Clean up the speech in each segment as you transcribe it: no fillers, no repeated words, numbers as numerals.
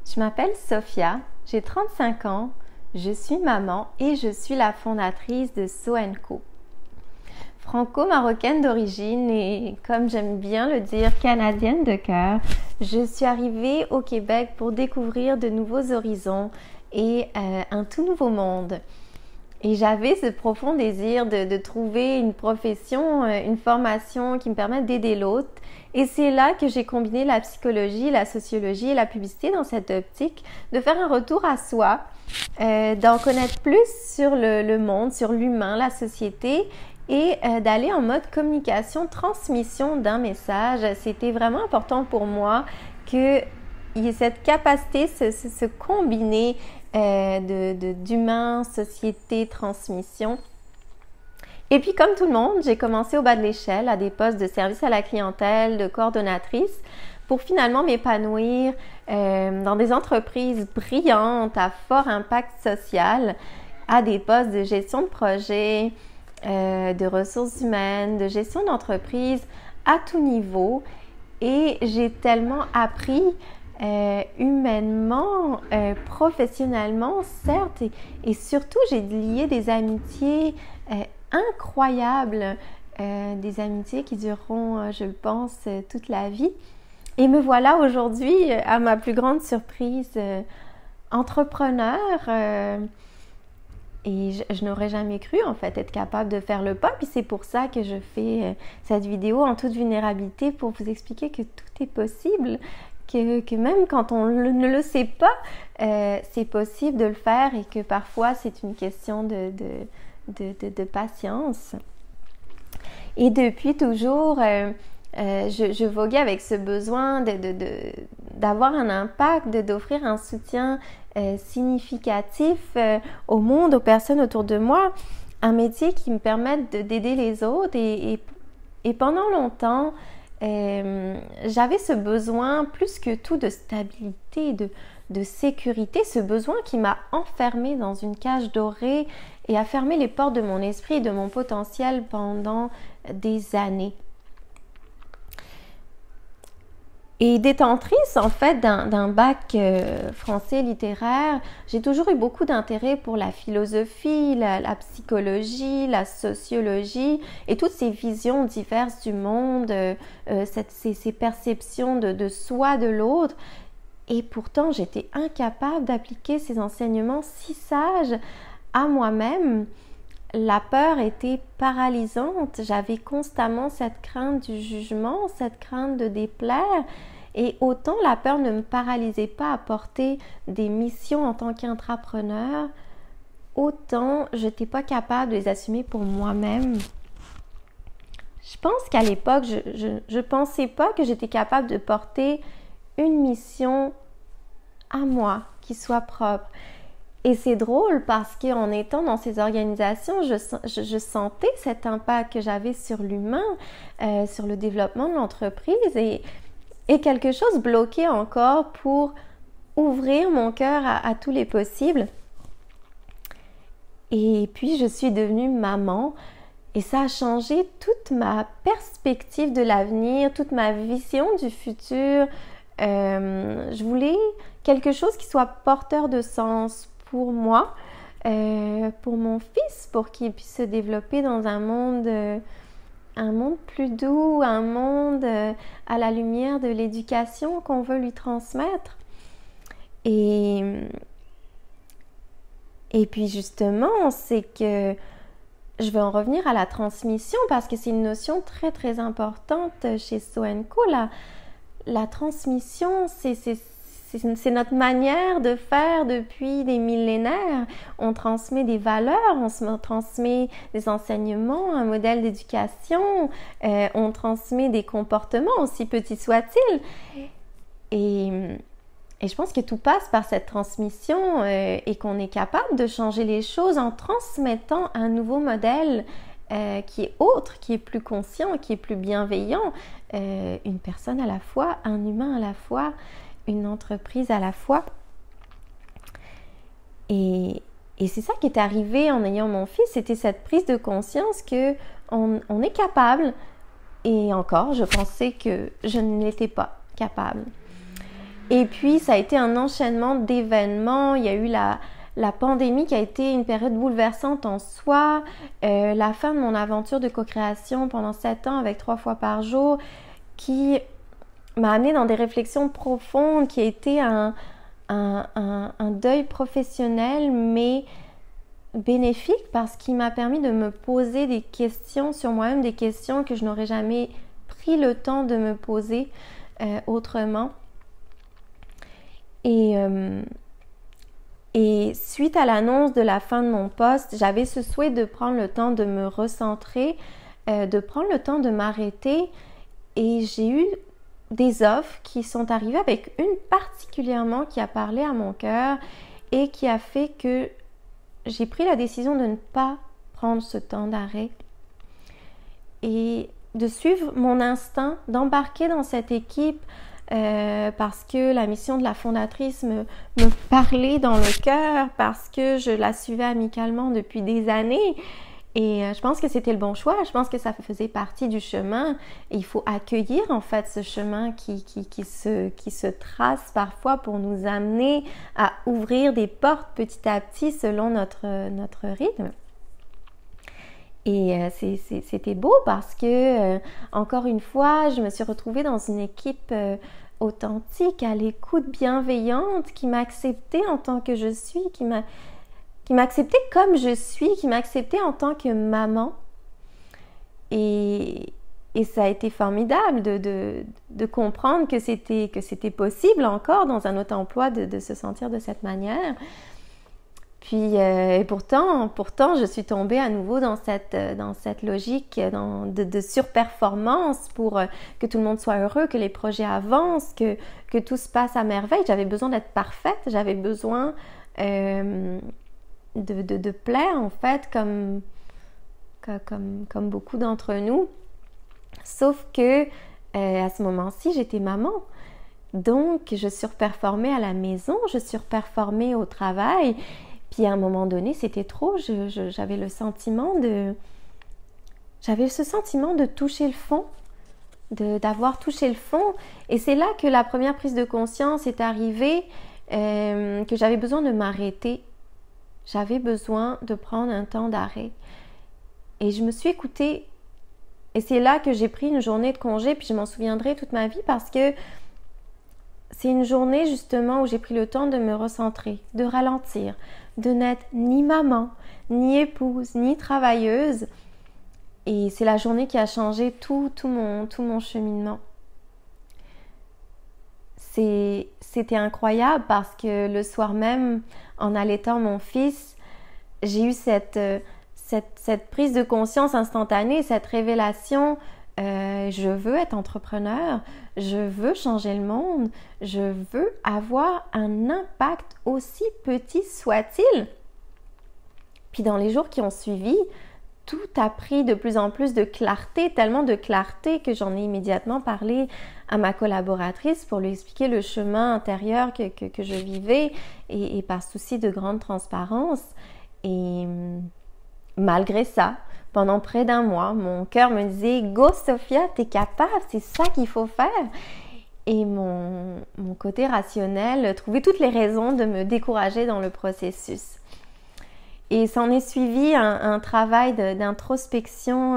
Je m'appelle Sophia, j'ai 35 ans, je suis maman et je suis la fondatrice de So & Co. Franco-marocaine d'origine et, comme j'aime bien le dire, canadienne de cœur, je suis arrivée au Québec pour découvrir de nouveaux horizons et un tout nouveau monde. Et j'avais ce profond désir de trouver une profession, une formation qui me permette d'aider l'autre. Et c'est là que j'ai combiné la psychologie, la sociologie et la publicité dans cette optique de faire un retour à soi, d'en connaître plus sur le monde, sur l'humain, la société et d'aller en mode communication, transmission d'un message. C'était vraiment important pour moi qu'il y ait cette capacité, se combiner d'humain, société, transmission. Et puis, comme tout le monde, j'ai commencé au bas de l'échelle à des postes de service à la clientèle, de coordonnatrice, pour finalement m'épanouir dans des entreprises brillantes à fort impact social, à des postes de gestion de projet, de ressources humaines, de gestion d'entreprise à tout niveau. Et j'ai tellement appris humainement, professionnellement, certes, et surtout j'ai lié des amitiés incroyables, des amitiés qui dureront, je le pense, toute la vie. Et me voilà aujourd'hui, à ma plus grande surprise, entrepreneur. Et je n'aurais jamais cru, en fait, être capable de faire le pas. Puis c'est pour ça que je fais cette vidéo en toute vulnérabilité pour vous expliquer que tout est possible. Que même quand on ne le sait pas, c'est possible de le faire et que parfois c'est une question de patience. Et depuis toujours, je voguais avec ce besoin d'avoir un impact, d'offrir un soutien significatif au monde, aux personnes autour de moi, un métier qui me permette d'aider les autres. Et pendant longtemps, j'avais ce besoin plus que tout de stabilité, de sécurité, ce besoin qui m'a enfermée dans une cage dorée et a fermé les portes de mon esprit et de mon potentiel pendant des années. Et détentrice en fait d'un bac français littéraire, j'ai toujours eu beaucoup d'intérêt pour la philosophie, la psychologie, la sociologie et toutes ces visions diverses du monde, ces perceptions de soi, de l'autre. Et pourtant, j'étais incapable d'appliquer ces enseignements si sages à moi-même. La peur était paralysante. J'avais constamment cette crainte du jugement, cette crainte de déplaire. Et autant la peur ne me paralysait pas à porter des missions en tant qu'entrepreneur, autant je n'étais pas capable de les assumer pour moi-même. Je pense qu'à l'époque, je pensais pas que j'étais capable de porter une mission à moi qui soit propre. Et c'est drôle parce qu'en étant dans ces organisations, je sentais cet impact que j'avais sur l'humain, sur le développement de l'entreprise et quelque chose bloquait encore pour ouvrir mon cœur à tous les possibles. Et puis je suis devenue maman et ça a changé toute ma perspective de l'avenir, toute ma vision du futur. Je voulais quelque chose qui soit porteur de sens pour moi, pour mon fils, pour qu'il puisse se développer dans un monde plus doux, un monde à la lumière de l'éducation qu'on veut lui transmettre. Et puis justement, c'est que je vais en revenir à la transmission parce que c'est une notion très très importante chez So & Co. La transmission, c'est notre manière de faire depuis des millénaires. On transmet des valeurs, on transmet des enseignements, un modèle d'éducation, on transmet des comportements, aussi petits soient-ils. Et je pense que tout passe par cette transmission et qu'on est capable de changer les choses en transmettant un nouveau modèle qui est autre, qui est plus conscient, qui est plus bienveillant. Une personne à la fois, un humain à la fois, une entreprise à la fois. Et c'est ça qui est arrivé en ayant mon fils, c'était cette prise de conscience que on est capable, et encore, je pensais que je ne l'étais pas capable. Et puis, ça a été un enchaînement d'événements. Il y a eu la pandémie qui a été une période bouleversante en soi. La fin de mon aventure de co-création pendant 7 ans avec 3 fois par jour qui m'a amenée dans des réflexions profondes, qui a été un deuil professionnel, mais bénéfique parce qu'il m'a permis de me poser des questions sur moi-même, des questions que je n'aurais jamais pris le temps de me poser autrement. Et suite à l'annonce de la fin de mon poste, j'avais ce souhait de prendre le temps de me recentrer, de prendre le temps de m'arrêter, et j'ai eu des offres qui sont arrivées avec une particulièrement qui a parlé à mon cœur et qui a fait que j'ai pris la décision de ne pas prendre ce temps d'arrêt et de suivre mon instinct, d'embarquer dans cette équipe parce que la mission de la fondatrice me parlait dans le cœur, parce que je la suivais amicalement depuis des années. Et je pense que c'était le bon choix, je pense que ça faisait partie du chemin. Et il faut accueillir en fait ce chemin qui se trace parfois pour nous amener à ouvrir des portes petit à petit selon notre rythme. Et c'était beau parce que, encore une fois, je me suis retrouvée dans une équipe authentique, à l'écoute, bienveillante, qui m'a acceptée en tant que je suis, qui m'a acceptée comme je suis, qui m'a acceptée en tant que maman. Et ça a été formidable de comprendre que c'était possible encore dans un autre emploi de se sentir de cette manière. Puis, et pourtant, je suis tombée à nouveau dans cette logique de surperformance pour que tout le monde soit heureux, que les projets avancent, que tout se passe à merveille. J'avais besoin d'être parfaite, j'avais besoin de plaire en fait, comme beaucoup d'entre nous. Sauf que à ce moment-ci, j'étais maman. Donc, je surperformais à la maison, je surperformais au travail. Puis à un moment donné, c'était trop. J'avais ce sentiment de toucher le fond, d'avoir touché le fond. Et c'est là que la première prise de conscience est arrivée, que j'avais besoin de m'arrêter. J'avais besoin de prendre un temps d'arrêt. Et je me suis écoutée. Et c'est là que j'ai pris une journée de congé, puis je m'en souviendrai toute ma vie parce que c'est une journée justement où j'ai pris le temps de me recentrer, de ralentir, de n'être ni maman, ni épouse, ni travailleuse. Et c'est la journée qui a changé tout mon cheminement. C'était incroyable parce que le soir même, en allaitant mon fils, j'ai eu cette prise de conscience instantanée, cette révélation. Je veux être entrepreneur, je veux changer le monde, je veux avoir un impact aussi petit soit-il. Puis dans les jours qui ont suivi, tout a pris de plus en plus de clarté, tellement de clarté que j'en ai immédiatement parlé à ma collaboratrice pour lui expliquer le chemin intérieur que je vivais et par souci de grande transparence. Et malgré ça, pendant près d'1 mois, mon cœur me disait « Go Sophia, t'es capable, c'est ça qu'il faut faire !» Et mon côté rationnel trouvait toutes les raisons de me décourager dans le processus. Et s'en est suivi un travail d'introspection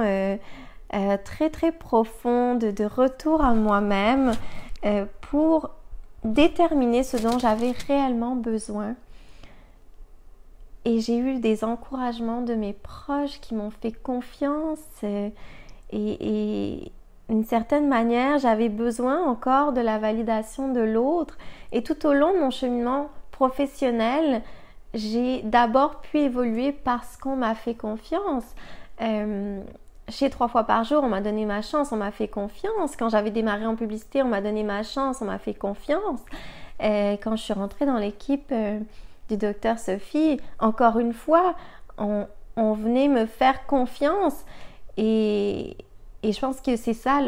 très très profond, de retour à moi-même pour déterminer ce dont j'avais réellement besoin. Et j'ai eu des encouragements de mes proches qui m'ont fait confiance et d'une certaine manière, j'avais besoin encore de la validation de l'autre. Et tout au long de mon cheminement professionnel, j'ai d'abord pu évoluer parce qu'on m'a fait confiance. Chez 3 fois par jour, on m'a donné ma chance, on m'a fait confiance. Quand j'avais démarré en publicité, on m'a donné ma chance, on m'a fait confiance. Quand je suis rentrée dans l'équipe du docteur Sophie, encore une fois, on venait me faire confiance et je pense que c'est ça,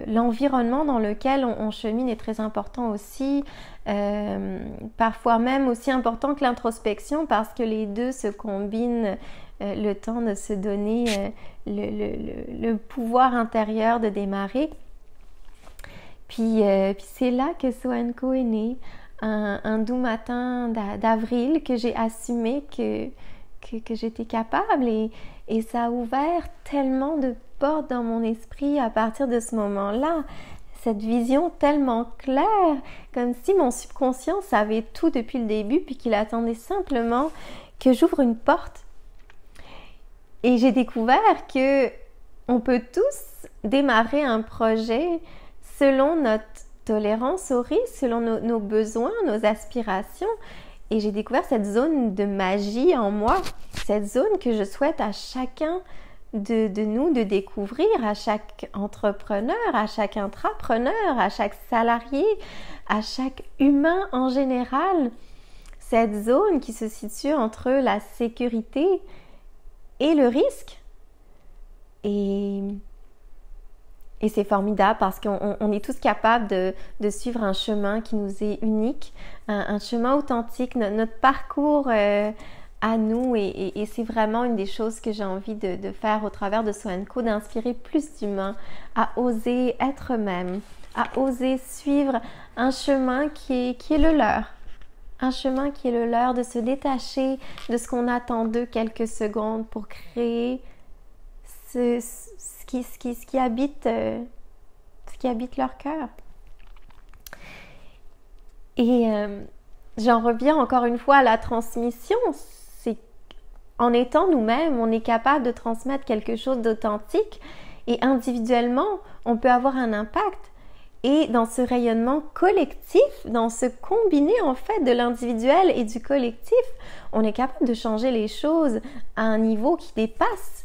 l'environnement dans lequel on chemine est très important aussi, parfois même aussi important que l'introspection parce que les deux se combinent, le temps de se donner le pouvoir intérieur de démarrer. Puis c'est là que So & Co est né, un doux matin d'avril que j'ai assumé que j'étais capable et ça a ouvert tellement de portes dans mon esprit à partir de ce moment-là. Cette vision tellement claire, comme si mon subconscient savait tout depuis le début puis qu'il attendait simplement que j'ouvre une porte. Et j'ai découvert que on peut tous démarrer un projet selon notre tolérance au risque, selon nos besoins, nos aspirations. Et j'ai découvert cette zone de magie en moi, cette zone que je souhaite à chacun de nous de découvrir, à chaque entrepreneur, à chaque intrapreneur, à chaque salarié, à chaque humain en général. Cette zone qui se situe entre la sécurité et le risque. Et c'est formidable parce qu'on est tous capables de suivre un chemin qui nous est unique, un chemin authentique, notre parcours à nous. Et c'est vraiment une des choses que j'ai envie de faire au travers de So & Co, d'inspirer plus d'humains à oser être eux-mêmes, à oser suivre un chemin qui est le leur. Un chemin qui est le leur, de se détacher de ce qu'on attend d'eux quelques secondes pour créer ce qui habite leur cœur. Et j'en reviens encore une fois à la transmission. C'est en étant nous-mêmes, on est capable de transmettre quelque chose d'authentique et individuellement, on peut avoir un impact. Et dans ce rayonnement collectif, dans ce combiné en fait de l'individuel et du collectif, on est capable de changer les choses à un niveau qui dépasse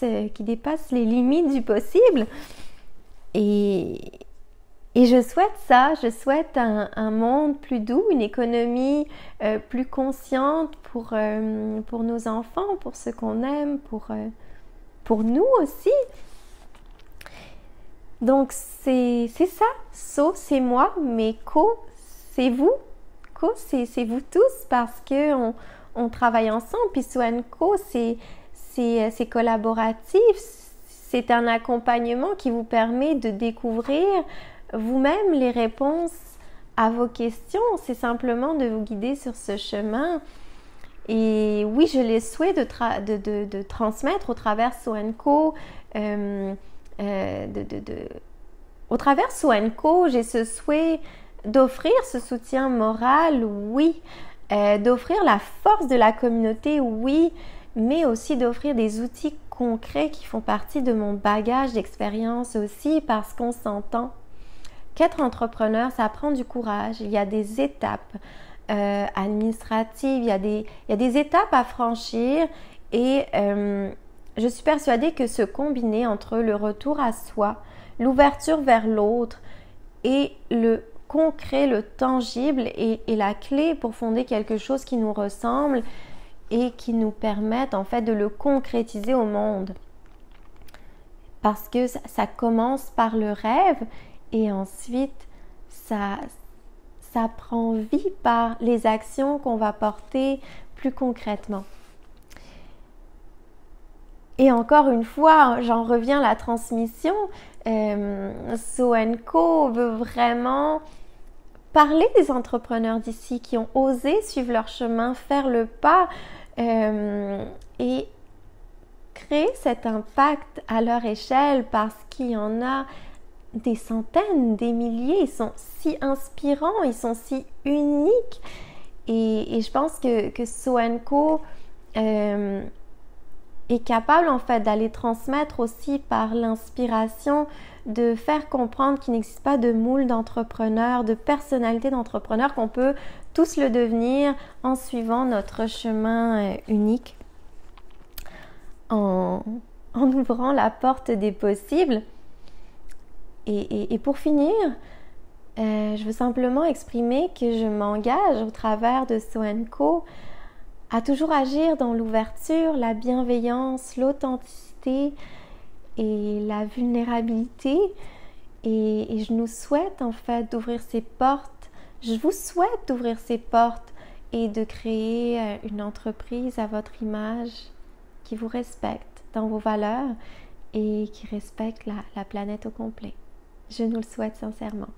les limites du possible. Et je souhaite ça, je souhaite un monde plus doux, une économie plus consciente pour nos enfants, pour ceux qu'on aime, pour nous aussi. Donc c'est ça, So c'est moi, mais Co c'est vous, Co c'est vous tous parce que on travaille ensemble, puis So & Co c'est collaboratif, c'est un accompagnement qui vous permet de découvrir vous-même les réponses à vos questions. C'est simplement de vous guider sur ce chemin. Et oui, je les souhaite de transmettre au travers So & Co. Au travers So & Co, j'ai ce souhait d'offrir ce soutien moral, oui, d'offrir la force de la communauté, oui, mais aussi d'offrir des outils concrets qui font partie de mon bagage d'expérience aussi, parce qu'on s'entend qu'être entrepreneur, ça prend du courage. Il y a des étapes administratives, il y a des étapes à franchir et je suis persuadée que ce combiné entre le retour à soi, l'ouverture vers l'autre et le concret, le tangible est la clé pour fonder quelque chose qui nous ressemble et qui nous permette en fait de le concrétiser au monde. Parce que ça commence par le rêve et ensuite ça prend vie par les actions qu'on va porter plus concrètement. Et encore une fois, j'en reviens à la transmission. So & Co veut vraiment parler des entrepreneurs d'ici qui ont osé suivre leur chemin, faire le pas et créer cet impact à leur échelle parce qu'il y en a des centaines, des milliers. Ils sont si inspirants, ils sont si uniques et je pense que So & Co est capable en fait d'aller transmettre aussi par l'inspiration, de faire comprendre qu'il n'existe pas de moule d'entrepreneurs, de personnalité d'entrepreneurs, qu'on peut tous le devenir en suivant notre chemin unique, en ouvrant la porte des possibles. Et pour finir, je veux simplement exprimer que je m'engage au travers de So & Co à toujours agir dans l'ouverture, la bienveillance, l'authenticité et la vulnérabilité. Et je nous souhaite en fait d'ouvrir ces portes. Je vous souhaite d'ouvrir ces portes et de créer une entreprise à votre image qui vous respecte dans vos valeurs et qui respecte la planète au complet. Je nous le souhaite sincèrement.